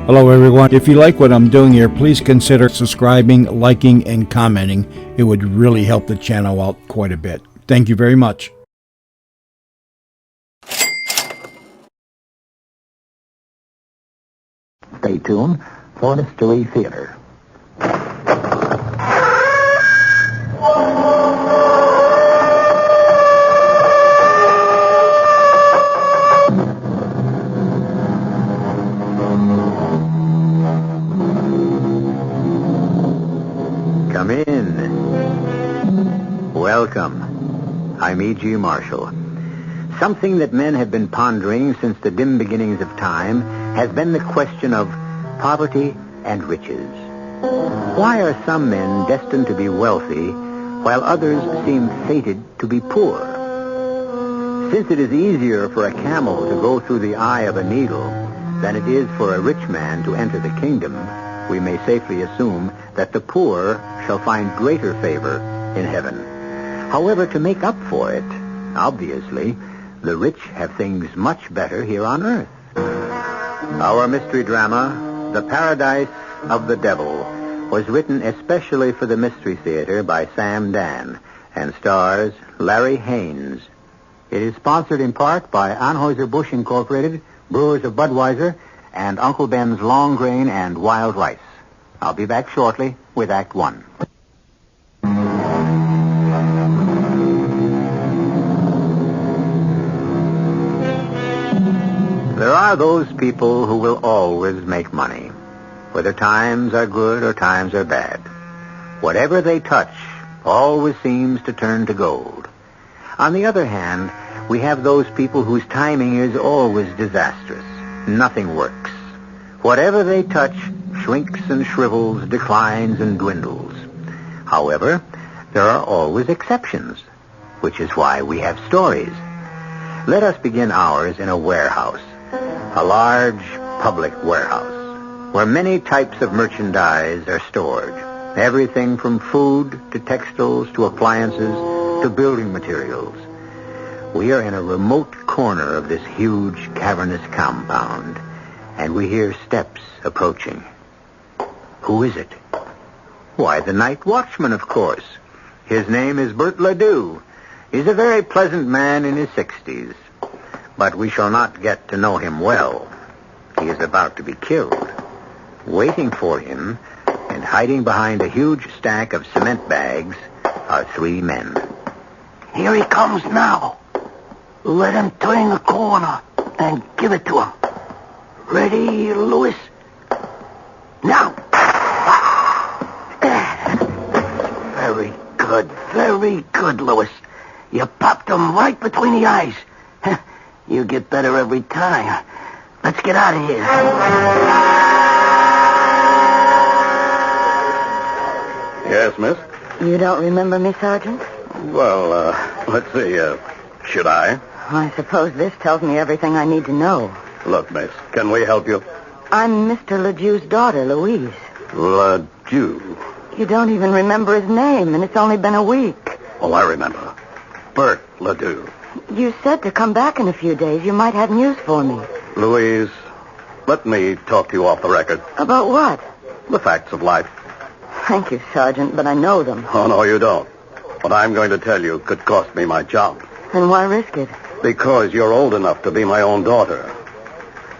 Hello, everyone. If you like what I'm doing here, please consider subscribing, liking, and commenting. It would really help the channel out quite a bit. Thank you very much. Stay tuned for Mystery Theater. Come in. Welcome. I'm E.G. Marshall. Something that men have been pondering since the dim beginnings of time has been the question of poverty and riches. Why are some men destined to be wealthy while others seem fated to be poor? Since it is easier for a camel to go through the eye of a needle than it is for a rich man to enter the kingdom, we may safely assume that the poor shall find greater favor in heaven. However, to make up for it, obviously, the rich have things much better here on earth. Our mystery drama, The Paradise of the Devil, was written especially for the Mystery Theater by Sam Dan and stars Larry Haynes. It is sponsored in part by Anheuser-Busch Incorporated, Brewers of Budweiser, and Uncle Ben's Long Grain and Wild Rice. I'll be back shortly with Act One. There are those people who will always make money, whether times are good or times are bad. Whatever they touch always seems to turn to gold. On the other hand, we have those people whose timing is always disastrous. Nothing works. Whatever they touch shrinks and shrivels, declines and dwindles. However, there are always exceptions, which is why we have stories. Let us begin ours in a warehouse, a large public warehouse, where many types of merchandise are stored. Everything from food to textiles to appliances to building materials. We are in a remote corner of this huge cavernous compound, and we hear steps approaching. Who is it? Why, the night watchman, of course. His name is Bert Ledoux. He's a very pleasant man in his 60s. But we shall not get to know him well. He is about to be killed. Waiting for him, and hiding behind a huge stack of cement bags, are three men. Here he comes now. Let him turn the corner and give it to him. Ready, Louis? Now. Very good, Louis. You popped him right between the eyes. You get better every time. Let's get out of here. Yes, miss? You don't remember me, Sergeant? Well, let's see. Should I? I suppose this tells me everything I need to know. Look, miss, can we help you? I'm Mr. Ledoux's daughter, Louise. Ledoux. You don't even remember his name, and it's only been a week. Oh, I remember. Bert Ledoux. You said to come back in a few days. You might have news for me. Louise, let me talk to you off the record. About what? The facts of life. Thank you, Sergeant, but I know them. Oh, no, you don't. What I'm going to tell you could cost me my job. Then why risk it? Because you're old enough to be my own daughter.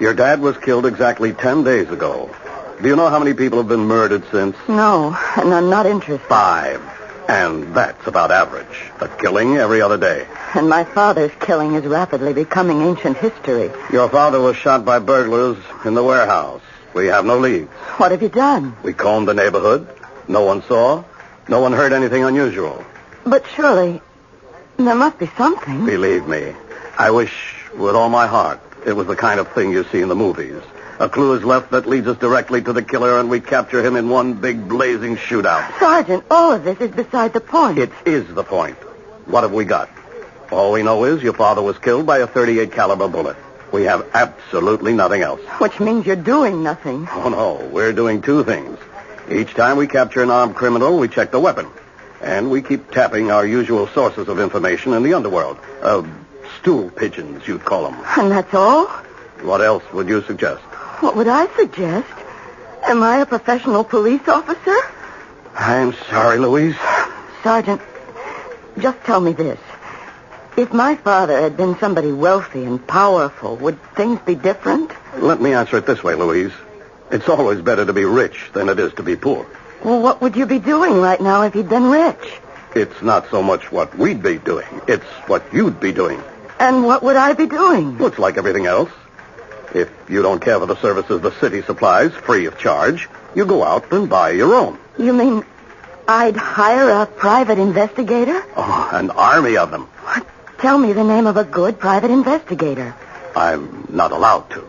Your dad was killed exactly 10 days ago. Do you know how many people have been murdered since? No, and I'm not interested. 5. And that's about average. A killing every other day. And my father's killing is rapidly becoming ancient history. Your father was shot by burglars in the warehouse. We have no leads. What have you done? We combed the neighborhood. No one saw. No one heard anything unusual. But surely, there must be something. Believe me, I wish with all my heart it was the kind of thing you see in the movies. A clue is left that leads us directly to the killer, and we capture him in one big blazing shootout. Sergeant, all of this is beside the point. It is the point. What have we got? All we know is your father was killed by a .38 caliber bullet. We have absolutely nothing else. Which means you're doing nothing. Oh, no. We're doing two things. Each time we capture an armed criminal, we check the weapon. And we keep tapping our usual sources of information in the underworld. Stool pigeons, you'd call them. And that's all? What else would you suggest? What would I suggest? Am I a professional police officer? I'm sorry, Louise. Sergeant, just tell me this. If my father had been somebody wealthy and powerful, would things be different? Let me answer it this way, Louise. It's always better to be rich than it is to be poor. Well, what would you be doing right now if he'd been rich? It's not so much what we'd be doing. It's what you'd be doing. And what would I be doing? Looks like everything else. If you don't care for the services the city supplies free of charge, you go out and buy your own. You mean I'd hire a private investigator? Oh, an army of them. What? Tell me the name of a good private investigator. I'm not allowed to.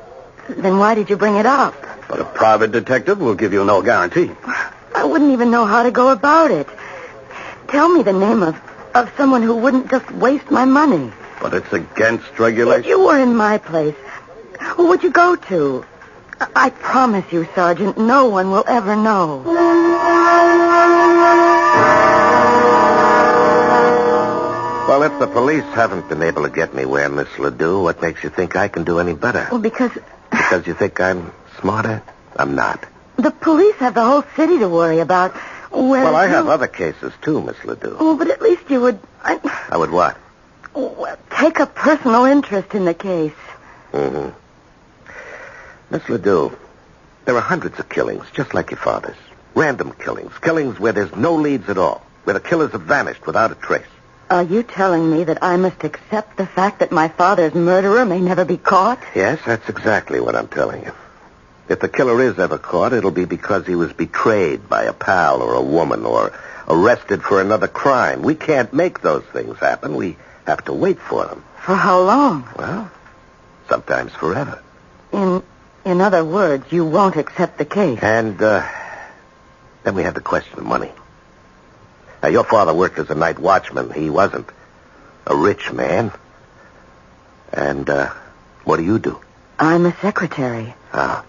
Then why did you bring it up? But a private detective will give you no guarantee. I wouldn't even know how to go about it. Tell me the name of someone who wouldn't just waste my money. But it's against regulation. If you were in my place, who would you go to? I promise you, Sergeant, no one will ever know. Well, if the police haven't been able to get me where, Miss Ledoux, what makes you think I can do any better? Well, because you think I'm smarter? I'm not. the police have the whole city to worry about. Well, I have other cases, too, Miss Ledoux. Oh, but at least you would... I would what? Well, take a personal interest in the case. Mm-hmm. Miss Ledoux, there are hundreds of killings, just like your father's. Random killings. Killings where there's no leads at all. Where the killers have vanished without a trace. Are you telling me that I must accept the fact that my father's murderer may never be caught? Yes, that's exactly what I'm telling you. If the killer is ever caught, it'll be because he was betrayed by a pal or a woman or arrested for another crime. We can't make those things happen. We have to wait for them. For how long? Well, sometimes forever. In other words, you won't accept the case. And then we have the question of money. Now, your father worked as a night watchman. He wasn't a rich man. And what do you do? I'm a secretary. Ah.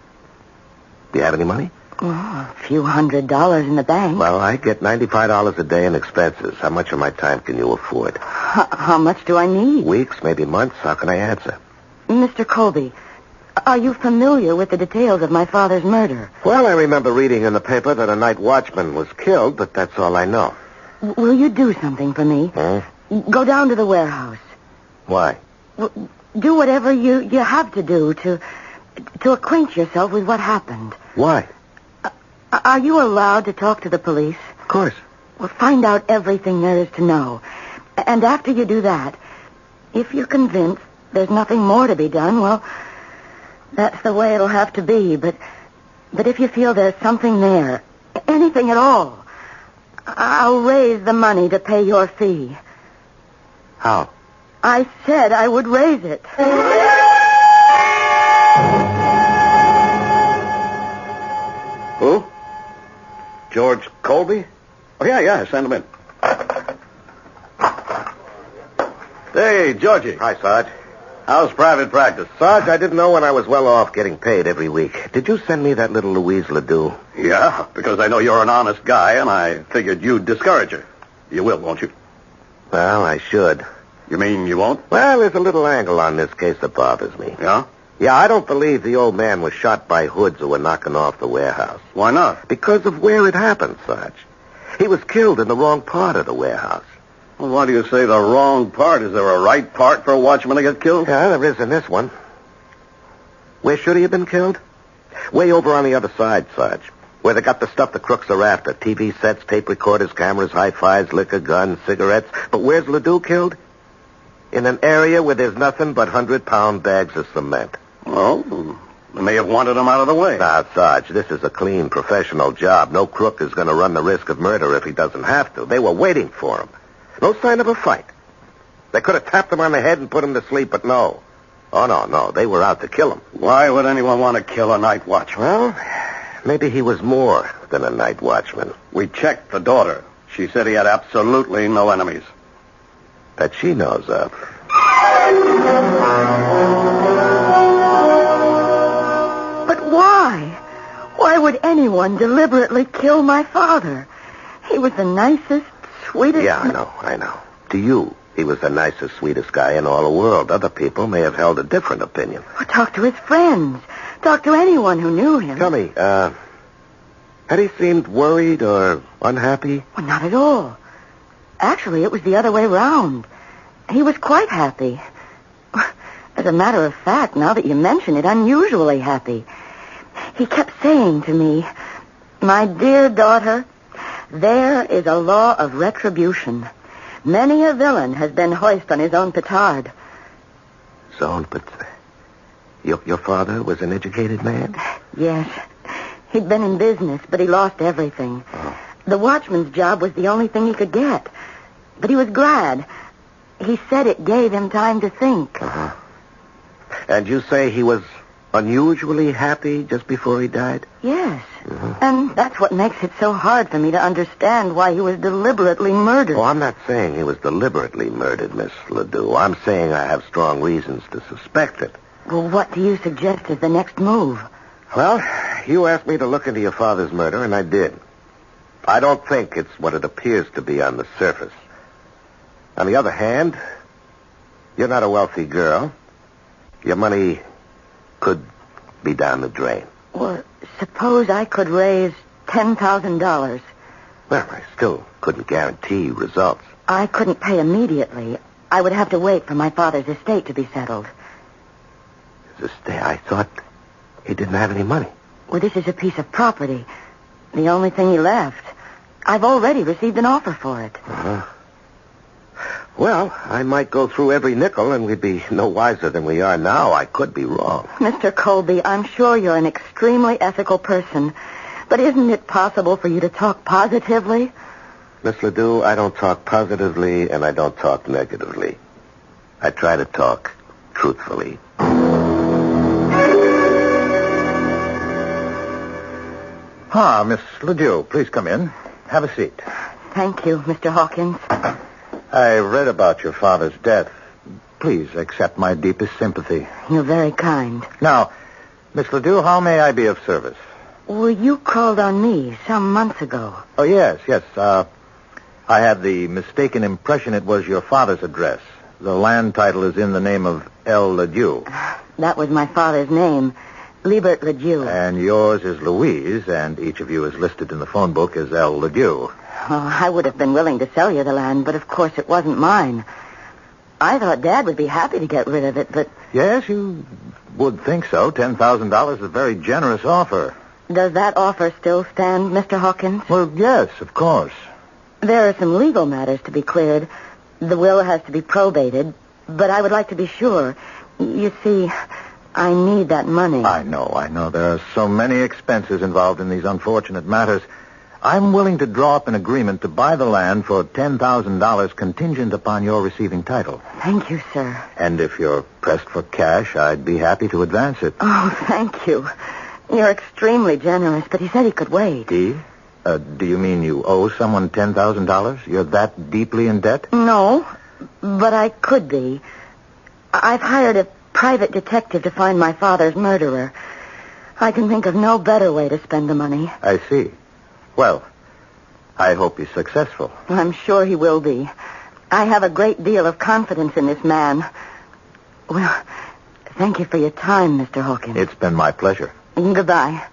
Do you have any money? Oh, a few $100 in the bank. Well, I get $95 a day in expenses. How much of my time can you afford? How much do I need? Weeks, maybe months. How can I answer? Mr. Colby, are you familiar with the details of my father's murder? Well, I remember reading in the paper that a night watchman was killed, but that's all I know. Will you do something for me? Go down to the warehouse. Why? Do whatever you have to do to acquaint yourself with what happened. Why? Are you allowed to talk to the police? Of course. Well, find out everything there is to know. And after you do that, if you're convinced there's nothing more to be done, well, that's the way it'll have to be. But if you feel there's something there, anything at all, I'll raise the money to pay your fee. How? I said I would raise it. Who? George Colby? Oh, yeah, send him in. Hey, Georgie. Hi, Sarge. How's private practice? Sarge, I didn't know when I was well off getting paid every week. Did you send me that little Louise Ledoux? Yeah, because I know you're an honest guy, and I figured you'd discourage her. You will, won't you? Well, I should. You mean you won't? Well, there's a little angle on this case that bothers me. Yeah? Yeah, I don't believe the old man was shot by hoods who were knocking off the warehouse. Why not? Because of where it happened, Sarge. He was killed in the wrong part of the warehouse. Well, why do you say the wrong part? Is there a right part for a watchman to get killed? Yeah, there is in this one. Where should he have been killed? Way over on the other side, Sarge. Where they got the stuff the crooks are after. TV sets, tape recorders, cameras, hi-fis, liquor, guns, cigarettes. But where's Ledoux killed? In an area where there's nothing but 100-pound bags of cement. Well, they may have wanted him out of the way. Now, Sarge, this is a clean, professional job. No crook is going to run the risk of murder if he doesn't have to. They were waiting for him. No sign of a fight. They could have tapped him on the head and put him to sleep, but no. Oh, no. They were out to kill him. Why would anyone want to kill a night watchman? Well, maybe he was more than a night watchman. We checked the daughter. She said he had absolutely no enemies. That she knows of. But why? Why would anyone deliberately kill my father? He was the nicest, sweetest... Yeah, I know. To you, he was the nicest, sweetest guy in all the world. Other people may have held a different opinion. Well, talk to his friends. talk to anyone who knew him. Tell me, had he seemed worried or unhappy? Well, not at all. Actually, it was the other way round. He was quite happy. As a matter of fact, now that you mention it, unusually happy. He kept saying to me, "My dear daughter, there is a law of retribution. Many a villain has been hoist on his own petard." So, but your father was an educated man? Yes. He'd been in business, but he lost everything. Oh. The watchman's job was the only thing he could get. But he was glad. He said it gave him time to think. Uh-huh. And you say he was unusually happy just before he died? Yes. And that's what makes it so hard for me to understand why he was deliberately murdered. Oh, I'm not saying he was deliberately murdered, Miss Ledoux. I'm saying I have strong reasons to suspect it. Well, what do you suggest is the next move? Well, you asked me to look into your father's murder, and I did. I don't think it's what it appears to be on the surface. On the other hand, you're not a wealthy girl. Your money could be down the drain. Well, suppose I could raise $10,000. Well, I still couldn't guarantee results. I couldn't pay immediately. I would have to wait for my father's estate to be settled. I thought he didn't have any money. Well, this is a piece of property. The only thing he left. I've already received an offer for it. Uh-huh. Well, I might go through every nickel and we'd be no wiser than we are now. I could be wrong. Mr. Colby, I'm sure you're an extremely ethical person, but isn't it possible for you to talk positively? Miss Ledoux, I don't talk positively and I don't talk negatively. I try to talk truthfully. Miss Ledoux, please come in. Have a seat. Thank you, Mr. Hawkins. I read about your father's death. Please accept my deepest sympathy. You're very kind. Now, Miss Ledoux, how may I be of service? Well, you called on me some months ago. Oh, yes. I had the mistaken impression it was your father's address. The land title is in the name of L. Ledoux. That was my father's name, Liebert Ledoux. And yours is Louise, and each of you is listed in the phone book as L. Ledoux. Oh, I would have been willing to sell you the land, but of course it wasn't mine. I thought Dad would be happy to get rid of it, but... Yes, you would think so. $10,000 is a very generous offer. Does that offer still stand, Mr. Hawkins? Well, yes, of course. There are some legal matters to be cleared. The will has to be probated, but I would like to be sure. You see, I need that money. I know. There are so many expenses involved in these unfortunate matters. I'm willing to draw up an agreement to buy the land for $10,000 contingent upon your receiving title. Thank you, sir. And if you're pressed for cash, I'd be happy to advance it. Oh, thank you. You're extremely generous, but he said he could wait. He? Do you mean you owe someone $10,000? You're that deeply in debt? No, but I could be. I've hired a private detective to find my father's murderer. I can think of no better way to spend the money. I see. Well, I hope he's successful. I'm sure he will be. I have a great deal of confidence in this man. Well, thank you for your time, Mr. Hawkins. It's been my pleasure. Goodbye.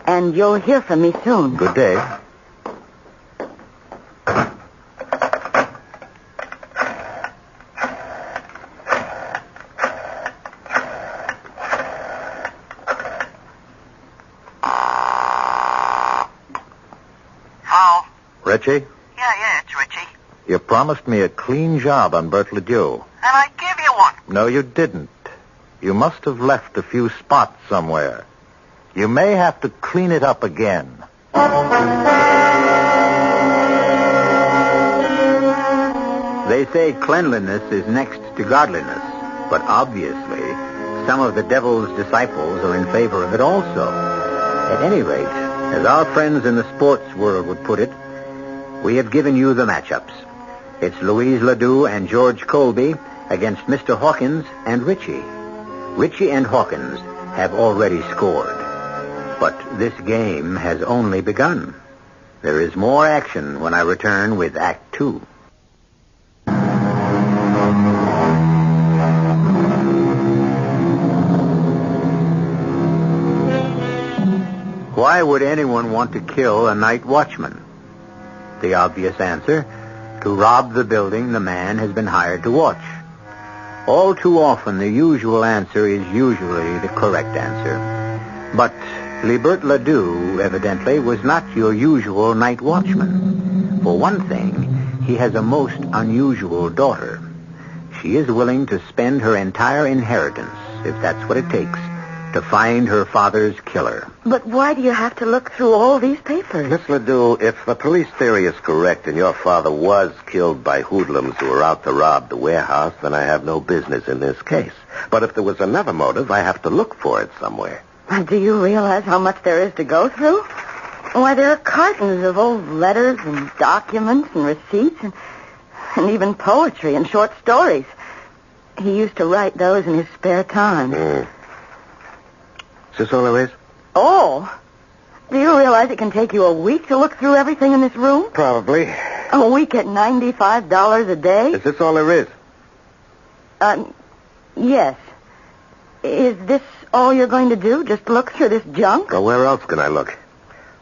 And you'll hear from me soon. Good day. How? Richie, Yeah, it's Richie. you promised me a clean job on Bert Ledoux. And I give you one. No, you didn't. You must have left a few spots somewhere. You may have to clean it up again. They say cleanliness is next to godliness, but obviously some of the devil's disciples are in favor of it also. At any rate, as our friends in the sports world would put it, we have given you the matchups. It's Louise Ledoux and George Colby against Mr. Hawkins and Richie. Richie and Hawkins have already scored. But this game has only begun. There is more action when I return with Act 2. Why would anyone want to kill a night watchman? The obvious answer, to rob the building the man has been hired to watch. All too often, the usual answer is usually the correct answer. But Libert Ledoux, evidently, was not your usual night watchman. For one thing, he has a most unusual daughter. She is willing to spend her entire inheritance, if that's what it takes, to find her father's killer. But why do you have to look through all these papers? Miss Ledoux, if the police theory is correct and your father was killed by hoodlums who were out to rob the warehouse, then I have no business in this case. But if there was another motive, I have to look for it somewhere. Do you realize how much there is to go through? Why, there are cartons of old letters and documents and receipts and even poetry and short stories. He used to write those in his spare time. Is this all there is? Oh, do you realize it can take you a week to look through everything in this room? Probably. A week at $95 a day? Is this all there is? Yes. Is this all you're going to do? Just look through this junk? Well, where else can I look?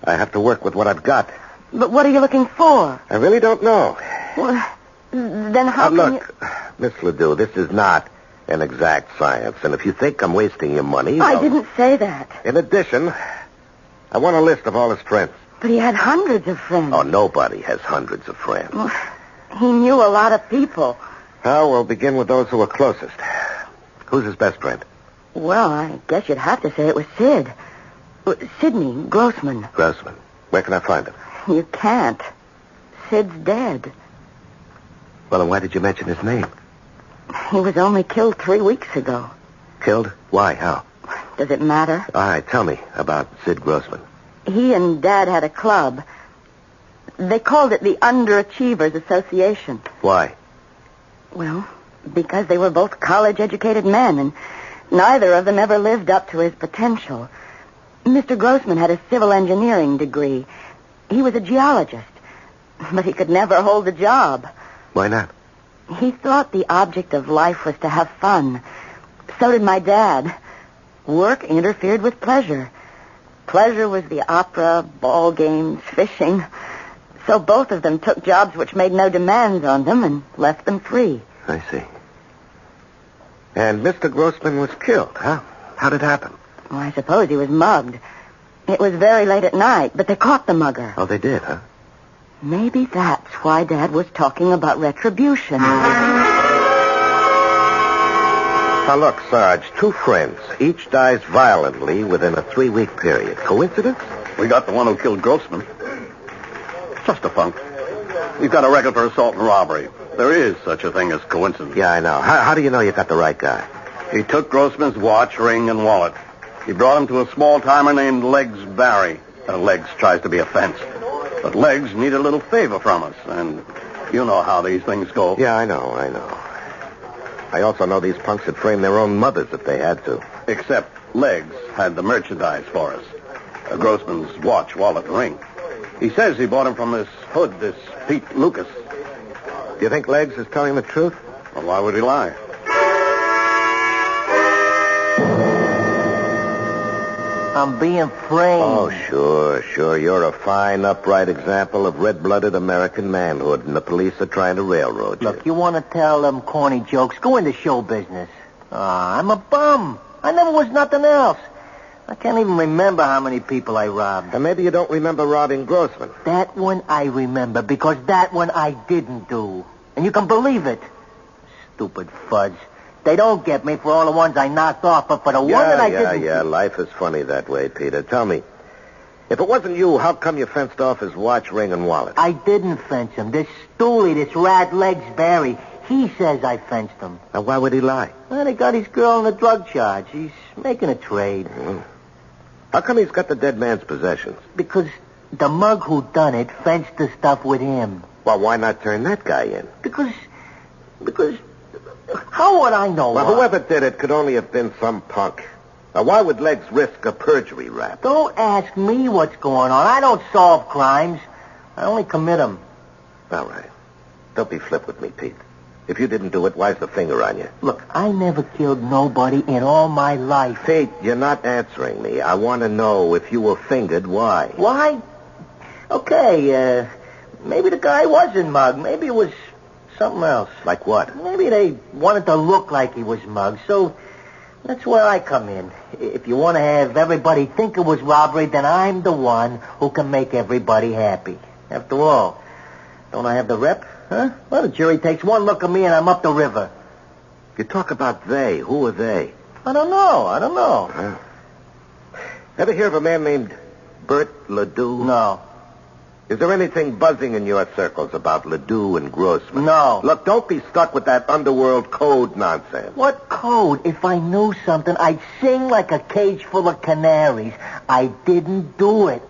I have to work with what I've got. But what are you looking for? I really don't know. Well, then how can look, Miss Ledoux, this is not an exact science, and if you think I'm wasting your money... I didn't say that. In addition, I want a list of all his friends. But he had hundreds of friends. Oh, nobody has hundreds of friends. Well, he knew a lot of people. Well, we'll begin with those who are closest. Who's his best friend? Well, I guess you'd have to say it was Sid. Sidney Grossman. Grossman. Where can I find him? You can't. Sid's dead. Well, then why did you mention his name? He was only killed 3 weeks ago. Killed? Why? How? Does it matter? All right, tell me about Sid Grossman. He and Dad had a club. They called it the Underachievers Association. Why? Well, because they were both college-educated men, and neither of them ever lived up to his potential. Mr. Grossman had a civil engineering degree. He was a geologist, but he could never hold a job. Why not? He thought the object of life was to have fun. So did my dad. Work interfered with pleasure. Pleasure was the opera, ball games, fishing. So both of them took jobs which made no demands on them and left them free. I see. And Mr. Grossman was killed, huh? How did it happen? Well, I suppose he was mugged. It was very late at night, but they caught the mugger. Oh, they did, huh? Maybe that's why Dad was talking about retribution. Now, look, Sarge, 2 friends. Each dies violently within a 3-week period. Coincidence? We got the one who killed Grossman. Just a funk. He's got a record for assault and robbery. There is such a thing as coincidence. Yeah, I know. How do you know you got the right guy? He took Grossman's watch, ring, and wallet. He brought him to a small-timer named Legs Barry. Legs tries to be a fence. But Legs need a little favor from us, and you know how these things go. Yeah, I know. I also know these punks would frame their own mothers if they had to. Except Legs had the merchandise for us. Grossman's watch, wallet, and ring. He says he bought him from this hood, this Pete Lucas. Do you think Legs is telling the truth? Well, why would he lie? I'm being framed. Oh, sure. You're a fine, upright example of red-blooded American manhood, and the police are trying to railroad you. Look, you want to tell them corny jokes? Go into show business. I'm a bum. I never was nothing else. I can't even remember how many people I robbed. And maybe you don't remember robbing Grossman. That one I remember, because that one I didn't do. And you can believe it. Stupid fudge. They don't get me for all the ones I knocked off, but for the one that I didn't... Yeah, life is funny that way, Peter. Tell me, if it wasn't you, how come you fenced off his watch, ring, and wallet? I didn't fence him. This stoolie, this rat Legs Barry, he says I fenced him. Now, why would he lie? Well, they got his girl on a drug charge. He's making a trade. How come he's got the dead man's possessions? Because the mug who done it fenced the stuff with him. Well, why not turn that guy in? Because... How would I know? Well, whoever did it could only have been some punk. Now, why would Legs risk a perjury rap? Don't ask me what's going on. I don't solve crimes. I only commit them. All right. Don't be flip with me, Pete. If you didn't do it, why's the finger on you? Look, I never killed nobody in all my life. Pete, you're not answering me. I want to know if you were fingered, why? Why? Okay, maybe the guy wasn't mugged. Maybe it was something else. Like what? Maybe they wanted to look like he was mugged, so that's where I come in. If you want to have everybody think it was robbery, then I'm the one who can make everybody happy. After all, don't I have the rep? Huh? Well, the jury takes one look at me and I'm up the river. You talk about they. Who are they? I don't know. Huh? Ever hear of a man named Bert Ledoux? No. Is there anything buzzing in your circles about Ledoux and Grossman? No. Look, don't be stuck with that underworld code nonsense. What code? If I knew something, I'd sing like a cage full of canaries. I didn't do it.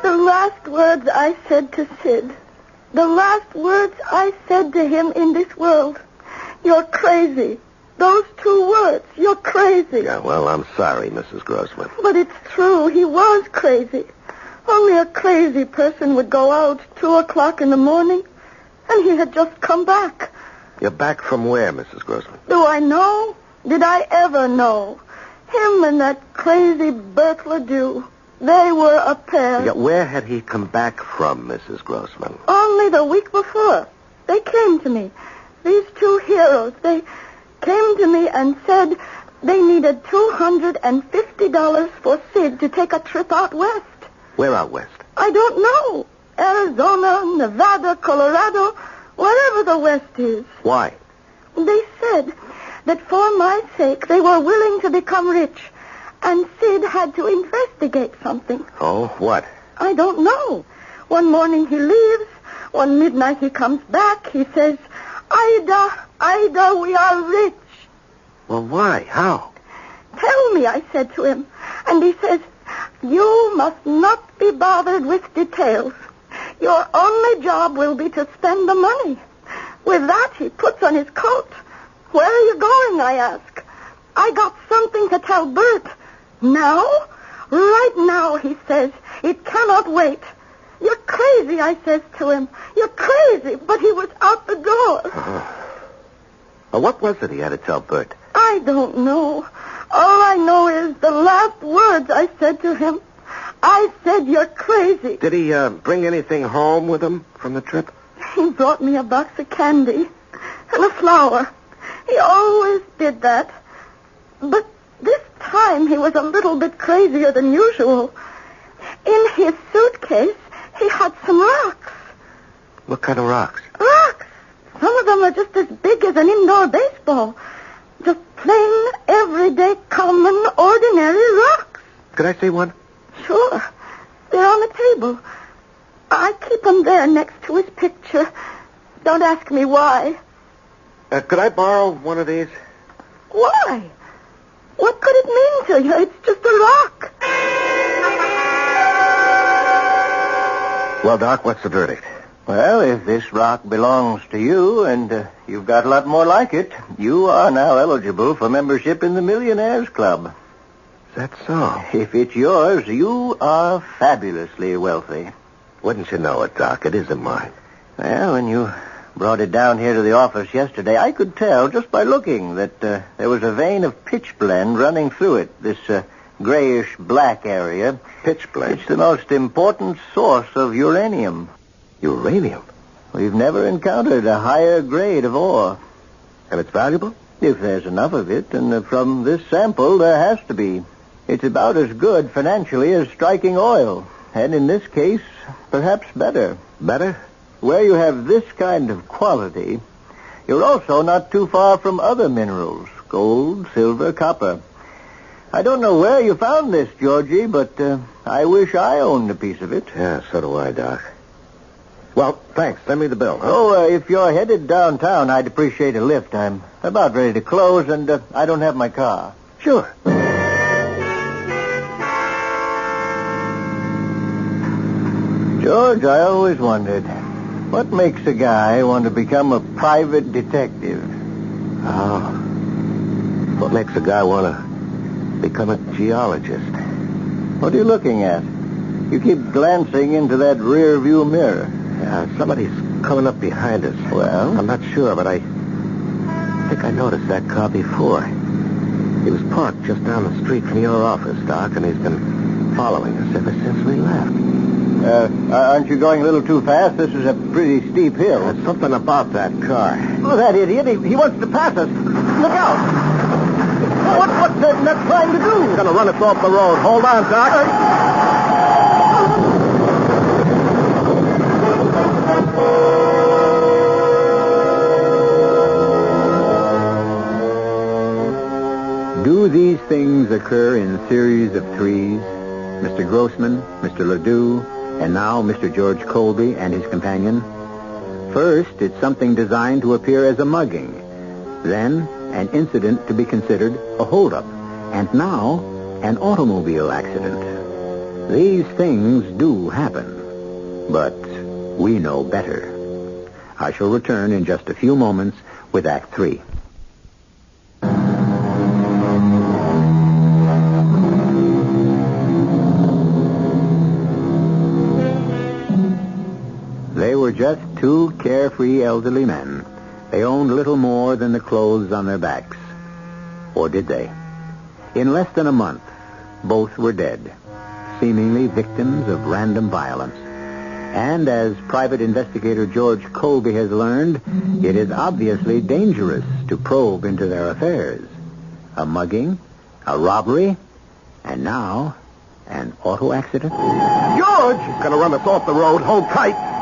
The last words I said to Sid. The last words I said to him in this world. You're crazy. Those 2 words. You're crazy. Yeah, well, I'm sorry, Mrs. Grossman. But it's true. He was crazy. Only a crazy person would go out 2:00 in the morning, and he had just come back. You're back from where, Mrs. Grossman? Do I know? Did I ever know? Him and that crazy Bert Ledoux. They were a pair. Yeah, where had he come back from, Mrs. Grossman? Only the week before. They came to me. These 2 heroes. They came to me and said they needed $250 for Sid to take a trip out west. Where out west? I don't know. Arizona, Nevada, Colorado, wherever the west is. Why? They said that for my sake they were willing to become rich, and Sid had to investigate something. Oh, what? I don't know. One morning he leaves. One midnight he comes back. He says, Ida, we are rich. Well, why? How? Tell me, I said to him. And he says, you must not be bothered with details. Your only job will be to spend the money. With that, he puts on his coat. Where are you going, I ask. I got something to tell Bert. Now? Right now, he says. It cannot wait. You're crazy, I says to him. You're crazy, but he was out the door. Well, what was it he had to tell Bert? I don't know. All I know is the last words I said to him. I said, you're crazy. Did he bring anything home with him from the trip? He brought me a box of candy and a flower. He always did that. But this time he was a little bit crazier than usual. In his suitcase, he had some rocks. What kind of rocks? Rocks. Some of them are just as big as an indoor baseball. Just plain, everyday, common, ordinary rocks. Could I see one? Sure. They're on the table. I keep them there next to his picture. Don't ask me why. Could I borrow one of these? Why? What could it mean to you? It's just a rock. Well, Doc, what's the verdict? Well, if this rock belongs to you and you've got a lot more like it, you are now eligible for membership in the Millionaires Club. Is that so? If it's yours, you are fabulously wealthy. Wouldn't you know it, Doc? It isn't mine. Well, when you brought it down here to the office yesterday, I could tell just by looking that there was a vein of pitch blende running through it, this grayish-black area. Pitch blende? It's the most important source of uranium. Uranium? We've never encountered a higher grade of ore. And it's valuable? If there's enough of it, and from this sample, there has to be. It's about as good financially as striking oil. And in this case, perhaps better. Better? Where you have this kind of quality, you're also not too far from other minerals. Gold, silver, copper. I don't know where you found this, Georgie, but I wish I owned a piece of it. Yeah, so do I, Doc. Well, thanks. Send me the bill. Huh? Oh, if you're headed downtown, I'd appreciate a lift. I'm about ready to close, and I don't have my car. Sure. George, I always wondered, what makes a guy want to become a private detective? Oh. What makes a guy want to become a geologist? What are you looking at? You keep glancing into that rear view mirror. Yeah, somebody's coming up behind us. Well? I'm not sure, but I think I noticed that car before. He was parked just down the street from your office, Doc, and he's been following us ever since we left. Aren't you going a little too fast? This is a pretty steep hill. There's something about that car. Oh, that idiot. He wants to pass us. Look out. What's that nut trying to do? He's going to run us off the road. Hold on, Doc. Do these things occur in series of threes? Mr. Grossman, Mr. Ledoux, and now Mr. George Colby and his companion? First, it's something designed to appear as a mugging. Then, an incident to be considered a holdup. And now, an automobile accident. These things do happen. But we know better. I shall return in just a few moments with Act 3. They were just two carefree elderly men. They owned little more than the clothes on their backs. Or did they? In less than a month, both were dead, seemingly victims of random violence. And as Private Investigator George Colby has learned, it is obviously dangerous to probe into their affairs. A mugging, a robbery, and now an auto accident. George! He's going to run us off the road. Hold tight.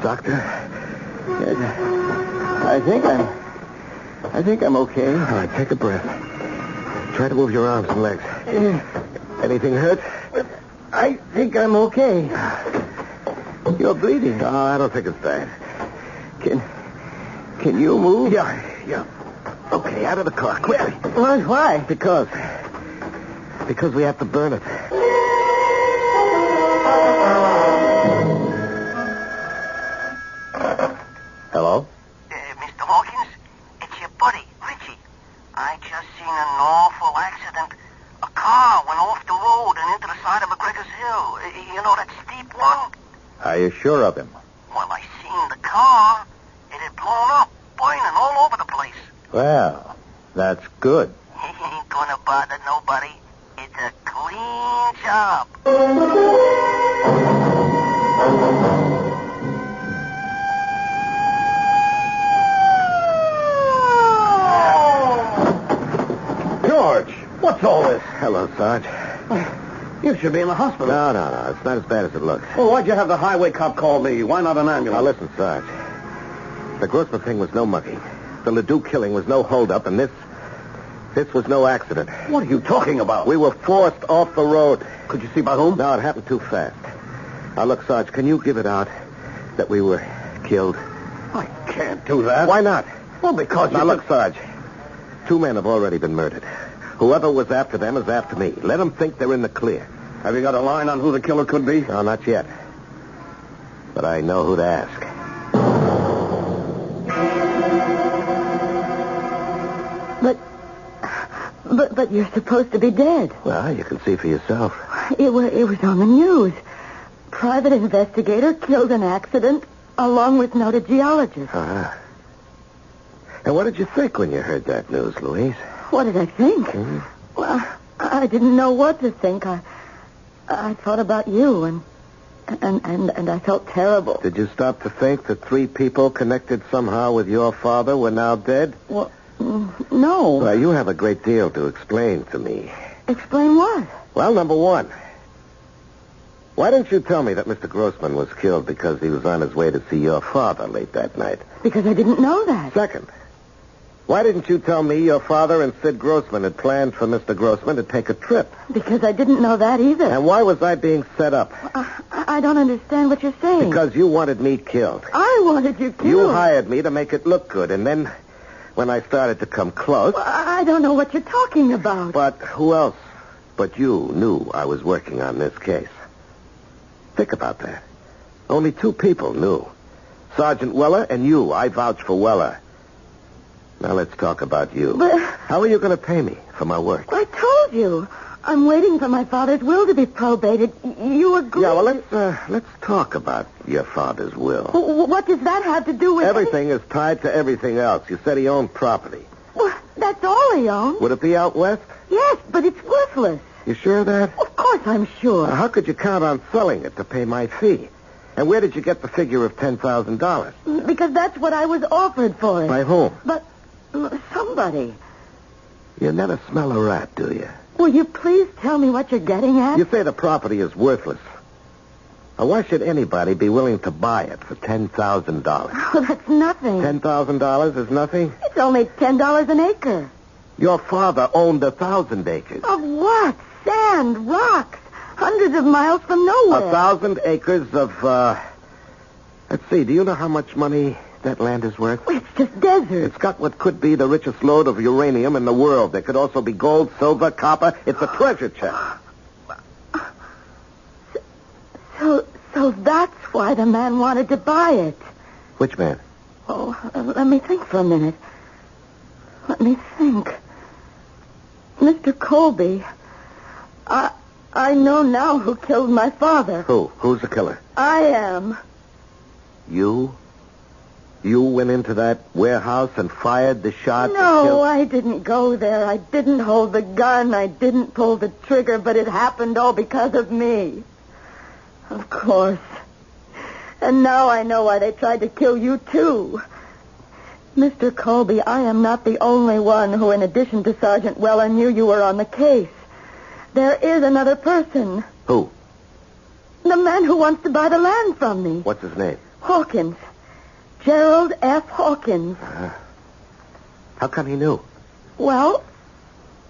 Doctor? I think I'm okay. All right, take a breath. Try to move your arms and legs. Anything hurt? I think I'm okay. You're bleeding. Oh, I don't think it's bad. Can you move? Yeah. Okay, out of the car, quickly. Why? Because we have to burn it. Hello? Mr. Hawkins, it's your buddy, Richie. I just seen an awful accident. A car went off the road and into the side of McGregor's Hill. You know that steep one? Are you sure of him? Well, I seen the car. It had blown up, burning all over the place. Well, that's good. He ain't gonna bother nobody. It's a clean job. George, what's all this? Hello, Sarge. You should be in the hospital. No. It's not as bad as it looks. Well, why'd you have the highway cop call me? Why not an ambulance? Now, listen, Sarge. The Grossman thing was no mugging. The Ledoux killing was no holdup, and this was no accident. What are you talking about? We were forced off the road. Could you see by whom? No, it happened too fast. Now, look, Sarge, can you give it out that we were killed? I can't do that. Why not? Well, because Now, look, Sarge. 2 men have already been murdered. Whoever was after them is after me. Let them think they're in the clear. Have you got a line on who the killer could be? No, not yet. But I know who to ask. But you're supposed to be dead. Well, you can see for yourself. It was on the news. Private investigator killed in accident along with noted geologist. Uh-huh. And what did you think when you heard that news, Louise? What did I think? Hmm? Well, I didn't know what to think. I thought about you and I felt terrible. Did you stop to think that 3 people connected somehow with your father were now dead? Well, no. Well, you have a great deal to explain to me. Explain what? Well, number 1. Why didn't you tell me that Mr. Grossman was killed because he was on his way to see your father late that night? Because I didn't know that. Second, why didn't you tell me your father and Sid Grossman had planned for Mr. Grossman to take a trip? Because I didn't know that either. And why was I being set up? I don't understand what you're saying. Because you wanted me killed. I wanted you killed. You hired me to make it look good, and then when I started to come close... Well, I don't know what you're talking about. But who else but you knew I was working on this case? Think about that. Only 2 people knew. Sergeant Weller and you. I vouch for Weller. Now let's talk about you. But How are you going to pay me for my work? I told you. I'm waiting for my father's will to be probated. You agree? Yeah, well, let's talk about your father's will. What does that have to do with Everything is tied to everything else. You said he owned property. Well, that's all he owns. Would it be out west? Yes, but it's worthless. You sure of that? Of course I'm sure. Now, how could you count on selling it to pay my fee? And where did you get the figure of $10,000? Because that's what I was offered for it. By whom? But somebody. You never smell a rat, do you? Will you please tell me what you're getting at? You say the property is worthless. Now, why should anybody be willing to buy it for $10,000? Oh, that's nothing. $10,000 is nothing? It's only $10 an acre. Your father owned 1,000 acres. Of what? Sand, rocks, hundreds of miles from nowhere. 1,000 acres of, let's see, do you know how much money that land is worth? It's just desert. It's got what could be the richest load of uranium in the world. There could also be gold, silver, copper. It's a treasure chest. So that's why the man wanted to buy it. Which man? Oh, let me think for a minute. Let me think. Mr. Colby, I know now who killed my father. Who? Who's the killer? I am. You? You went into that warehouse and fired the shot? No, I didn't go there. I didn't hold the gun. I didn't pull the trigger, but it happened all because of me. Of course. And now I know why they tried to kill you, too. Mr. Colby, I am not the only one who, in addition to Sergeant Weller, knew you were on the case. There is another person. Who? The man who wants to buy the land from me. What's his name? Hawkins. Gerald F. Hawkins. How come he knew? Well,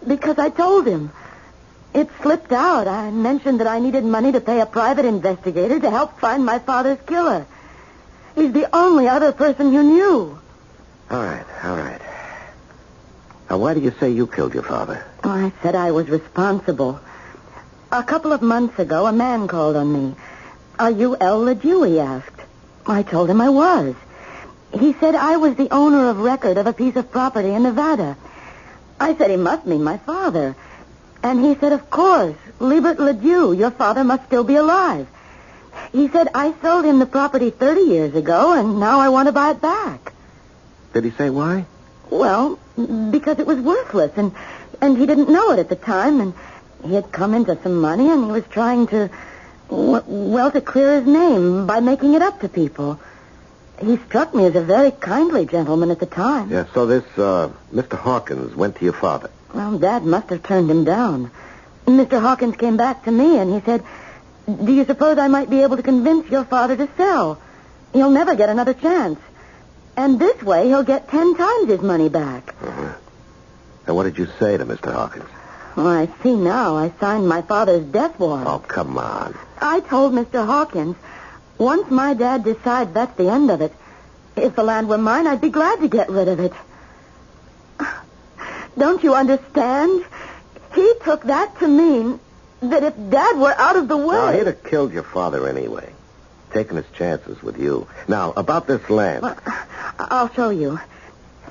because I told him. It slipped out. I mentioned that I needed money to pay a private investigator to help find my father's killer. He's the only other person you knew. All right. Now, why do you say you killed your father? Oh, I said I was responsible. A couple of months ago, a man called on me. Are you L. LeDew, he asked. I told him I was. He said I was the owner of record of a piece of property in Nevada. I said he must mean my father. And he said, of course, Liebert LeDew, your father must still be alive. He said, I sold him the property 30 years ago, and now I want to buy it back. Did he say why? Well, because it was worthless, and he didn't know it at the time, and he had come into some money, and he was trying to, to clear his name by making it up to people. He struck me as a very kindly gentleman at the time. Yeah, so this, Mr. Hawkins went to your father. Well, Dad must have turned him down. Mr. Hawkins came back to me, and he said, do you suppose I might be able to convince your father to sell? He'll never get another chance. And this way, he'll get 10 times his money back. Uh-huh. And what did you say to Mr. Hawkins? Well, I see now. I signed my father's death warrant. Oh, come on. I told Mr. Hawkins, once my dad decides that's the end of it, if the land were mine, I'd be glad to get rid of it. Don't you understand? He took that to mean that if Dad were out of the way... Well, he'd have killed your father anyway. Taking his chances with you. Now, about this land. Well, I'll show you.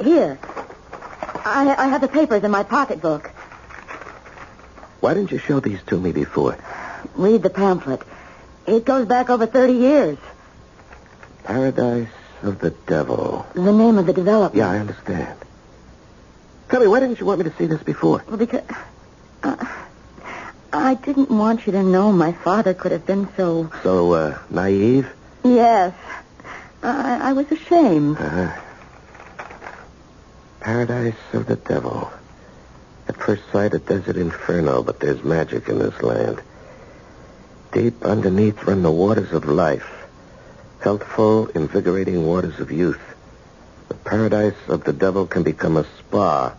Here. I have the papers in my pocketbook. Why didn't you show these to me before? Read the pamphlet. It goes back over 30 years. Paradise of the Devil. The name of the development. Yeah, I understand. Tell me, why didn't you want me to see this before? Well, because... I didn't want you to know my father could have been so... So, naive? Yes. I was ashamed. Uh-huh. Paradise of the Devil. At first sight, a desert inferno, but there's magic in this land. Deep underneath run the waters of life. Healthful, invigorating waters of youth. The paradise of the devil can become a spa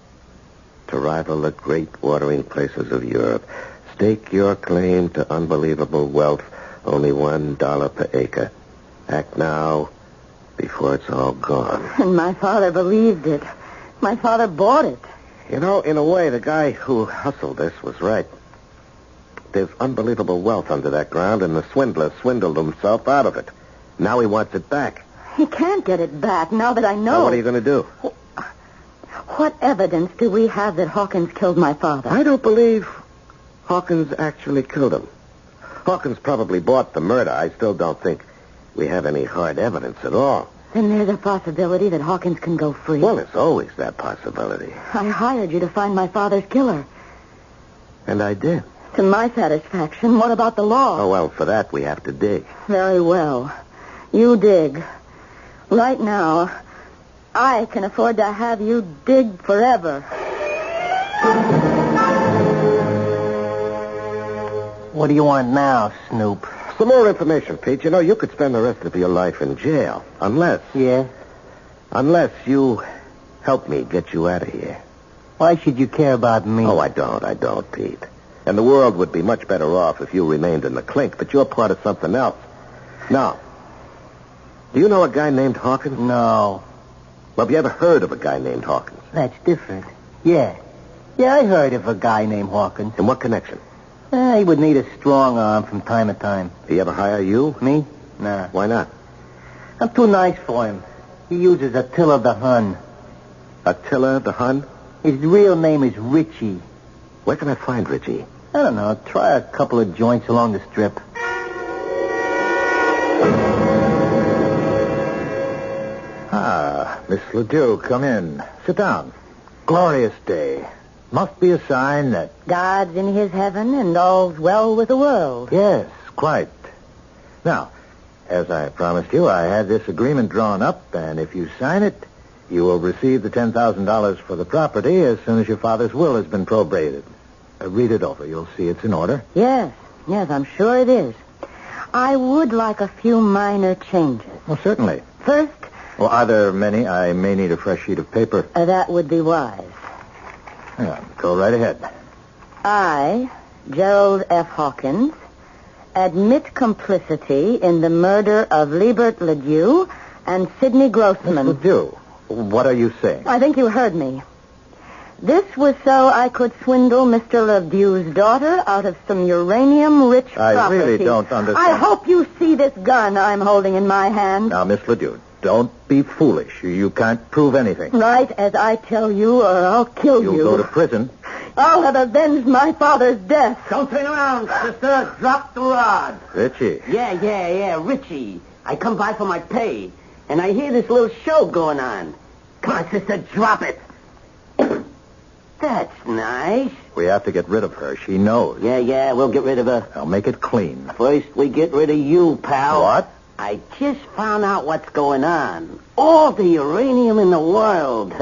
to rival the great watering places of Europe. Stake your claim to unbelievable wealth, only $1 per acre. Act now before it's all gone. And my father believed it. My father bought it. You know, in a way, the guy who hustled this was right. There's unbelievable wealth under that ground, and the swindler swindled himself out of it. Now he wants it back. He can't get it back now that I know. Now, what are you going to do? What evidence do we have that Hawkins killed my father? I don't believe Hawkins actually killed him. Hawkins probably bought the murder. I still don't think we have any hard evidence at all. Then there's a possibility that Hawkins can go free. Well, there's always that possibility. I hired you to find my father's killer. And I did. To my satisfaction. What about the law? Oh, well, for that we have to dig. Very well. You dig. Right now, I can afford to have you dig forever. What do you want now, Snoop? Some more information, Pete. You know, you could spend the rest of your life in jail. Unless you help me get you out of here. Why should you care about me? Oh, I don't, Pete. And the world would be much better off if you remained in the clink, but you're part of something else. Now, do you know a guy named Hawkins? No. Well, have you ever heard of a guy named Hawkins? That's different. Yeah. Yeah, I heard of a guy named Hawkins. In what connection? He would need a strong arm from time to time. He ever hire you? Me? Nah. Why not? I'm too nice for him. He uses Attila the Hun. Attila the Hun? His real name is Richie. Where can I find Richie? I don't know. Try a couple of joints along the strip. Ah, Miss Ledoux, come in. Sit down. Glorious day. Must be a sign that... God's in his heaven and all's well with the world. Yes, quite. Now, as I promised you, I had this agreement drawn up, and if you sign it, you will receive the $10,000 for the property as soon as your father's will has been probated. Read it over. You'll see it's in order. Yes, I'm sure it is. I would like a few minor changes. Well, certainly. First... Well, are there many? I may need a fresh sheet of paper. That would be wise. Yeah, go right ahead. I, Gerald F. Hawkins, admit complicity in the murder of Liebert Ledoux and Sidney Grossman. Ledoux? What are you saying? I think you heard me. This was so I could swindle Mr. Ledoux's daughter out of some uranium-rich property. I really don't understand. I hope you see this gun I'm holding in my hand. Now, Miss Ledoux, don't be foolish. You can't prove anything. Right as I tell you, or I'll kill you. You'll go to prison. I'll have avenged my father's death. Don't turn around, sister. Drop the rod. Richie. Yeah, Richie. I come by for my pay, and I hear this little show going on. Come on, sister, drop it. That's nice. We have to get rid of her. She knows. Yeah, we'll get rid of her. I'll make it clean. First, we get rid of you, pal. What? I just found out what's going on. All the uranium in the world.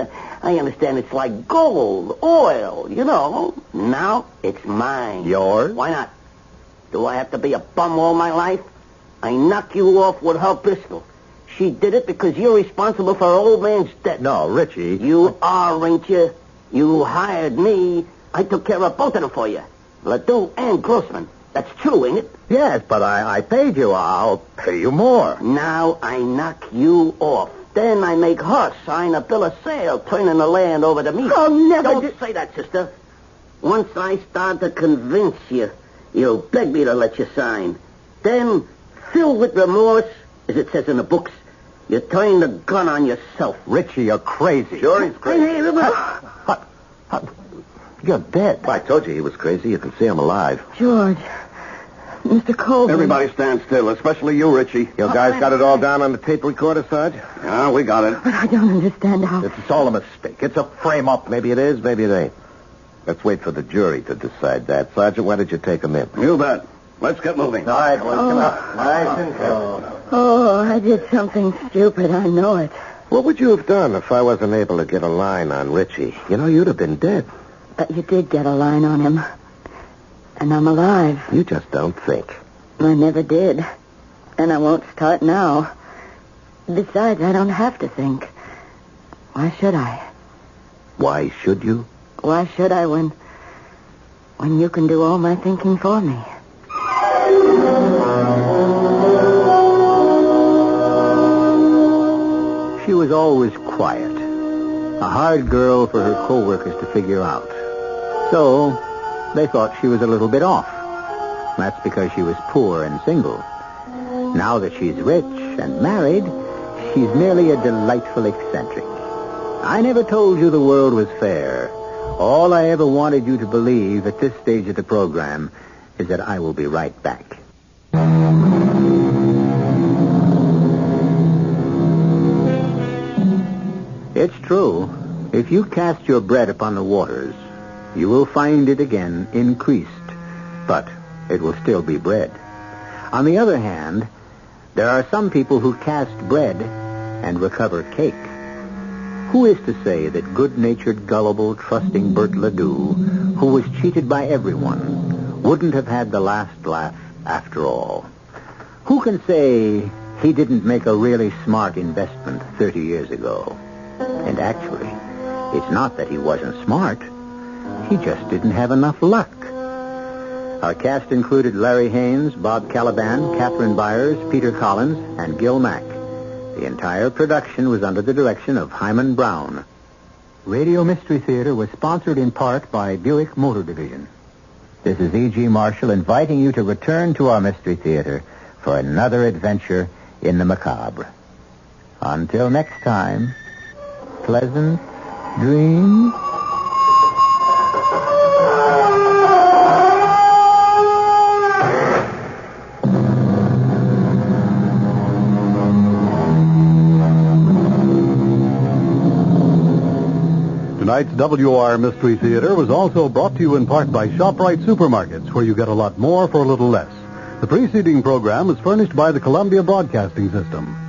I understand it's like gold, oil, you know. Now it's mine. Yours? Why not? Do I have to be a bum all my life? I knock you off with her pistol. She did it because you're responsible for her old man's death. No, Richie. You are, ain't you? You hired me. I took care of both of them for you. Ledoux and Grossman. That's true, ain't it? Yes, but I paid you. I'll pay you more. Now I knock you off. Then I make her sign a bill of sale, turning the land over to me. Oh, never Don't say that, sister. Once I start to convince you, you'll beg me to let you sign. Then, filled with remorse, as it says in the books, you turn the gun on yourself. Richie, you're crazy. Sure he's crazy. Hey, You're dead. I told you he was crazy. You can see him alive. George, Mr. Colvin. Everybody stand still, especially you, Richie. You guys got it all down on the tape recorder, Sarge? Yeah, we got it. But I don't understand how... It's all a mistake. It's a frame-up. Maybe it is, maybe it ain't. Let's wait for the jury to decide that. Sergeant, why did you take him in? You bet. Let's get moving. All right, boys, come on. Nice and slow. Oh, I did something stupid. I know it. What would you have done if I wasn't able to get a line on Richie? You know, you'd have been dead. But you did get a line on him. And I'm alive. You just don't think. I never did. And I won't start now. Besides, I don't have to think. Why should I? Why should you? Why should I when you can do all my thinking for me? She was always quiet. A hard girl for her co-workers to figure out. So, they thought she was a little bit off. That's because she was poor and single. Now that she's rich and married, she's merely a delightful eccentric. I never told you the world was fair. All I ever wanted you to believe at this stage of the program is that I will be right back. It's true. If you cast your bread upon the waters, you will find it again increased, but it will still be bread. On the other hand, there are some people who cast bread and recover cake. Who is to say that good-natured, gullible, trusting Bert Ledoux, who was cheated by everyone, wouldn't have had the last laugh after all? Who can say he didn't make a really smart investment 30 years ago? And actually, it's not that he wasn't smart. He just didn't have enough luck. Our cast included Larry Haynes, Bob Caliban, Catherine Byers, Peter Collins, and Gil Mack. The entire production was under the direction of Hyman Brown. Radio Mystery Theater was sponsored in part by Buick Motor Division. This is E.G. Marshall inviting you to return to our Mystery Theater for another adventure in the macabre. Until next time, pleasant dreams. Tonight's WR Mystery Theater was also brought to you in part by ShopRite Supermarkets, where you get a lot more for a little less. The preceding program is furnished by the Columbia Broadcasting System.